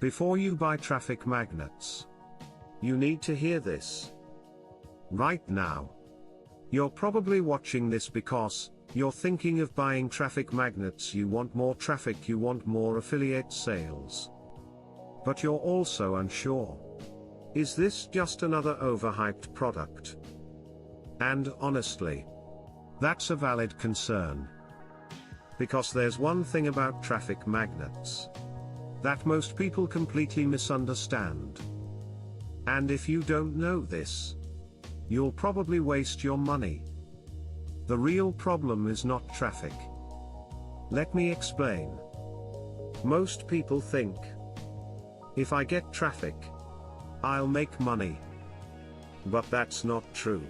Before you buy traffic magnets, you need to hear this right now. You're probably watching this because you're thinking of buying traffic magnets. You want more traffic, you want more affiliate sales. But you're also unsure. Is this just another overhyped product? And honestly, that's a valid concern. Because there's one thing about traffic magnets that most people completely misunderstand. And if you don't know this, you'll probably waste your money. The real problem is not traffic. Let me explain. Most people think, if I get traffic, I'll make money. But that's not true.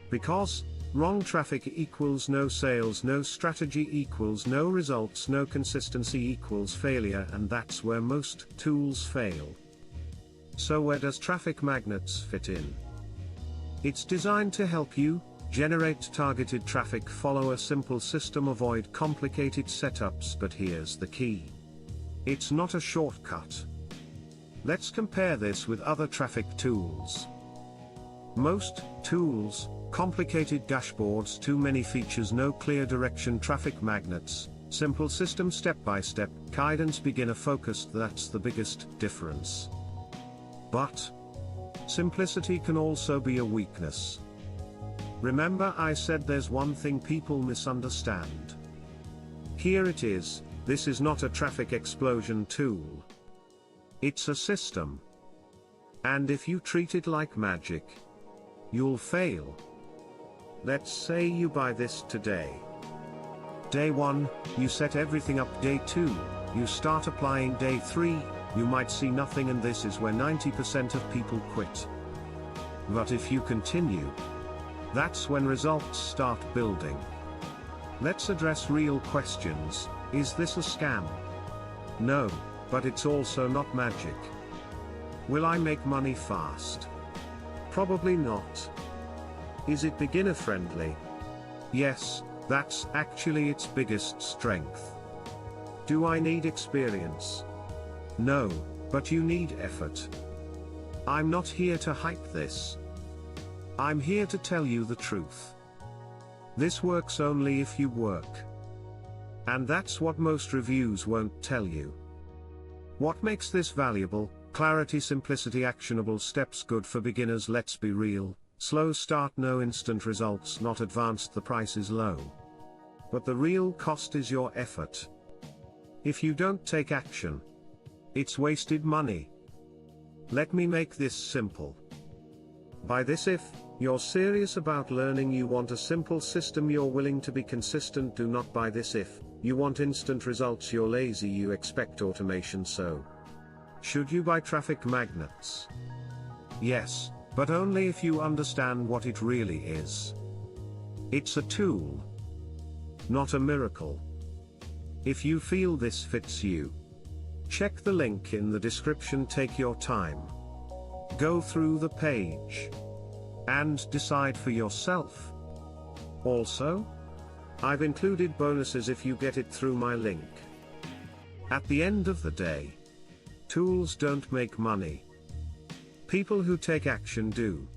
Because wrong traffic equals no sales, no strategy equals no results, no consistency equals failure, and that's where most tools fail. So where does traffic magnets fit in? It's designed to help you generate targeted traffic, follow a simple system, avoid complicated setups, but here's the key. It's not a shortcut. Let's compare this with other traffic tools. Most tools, complicated dashboards, too many features, no clear direction. Traffic magnets, simple system, step-by-step guidance, beginner focused. That's the biggest difference. But simplicity can also be a weakness. Remember I said there's one thing people misunderstand. Here it is. This is not a traffic explosion tool. It's a system. And if you treat it like magic, you'll fail. Let's say you buy this today. Day 1, you set everything up. Day 2, you start applying. Day 3, you might see nothing, and this is where 90% of people quit. But if you continue, that's when results start building. Let's address real questions. Is this a scam? No, but it's also not magic. Will I make money fast? Probably not. Is it beginner friendly? Yes, that's actually its biggest strength. Do I need experience? No, but you need effort. I'm not here to hype this. I'm here to tell you the truth. This works only if you work. And that's what most reviews won't tell you. What makes this valuable? Clarity, simplicity, actionable steps, good for beginners. Let's be real. Slow start, no instant results, not advanced. The price is low. But the real cost is your effort. If you don't take action, it's wasted money. Let me make this simple. Buy this if you're serious about learning, you want a simple system, you're willing to be consistent. Do not buy this if you want instant results, you're lazy, you expect automation. So, should you buy traffic magnets? Yes, but only if you understand what it really is. It's a tool, not a miracle. If you feel this fits you, check the link in the description. Take your time. Go through the page and decide for yourself. Also, I've included bonuses if you get it through my link. At the end of the day, tools don't make money. People who take action do.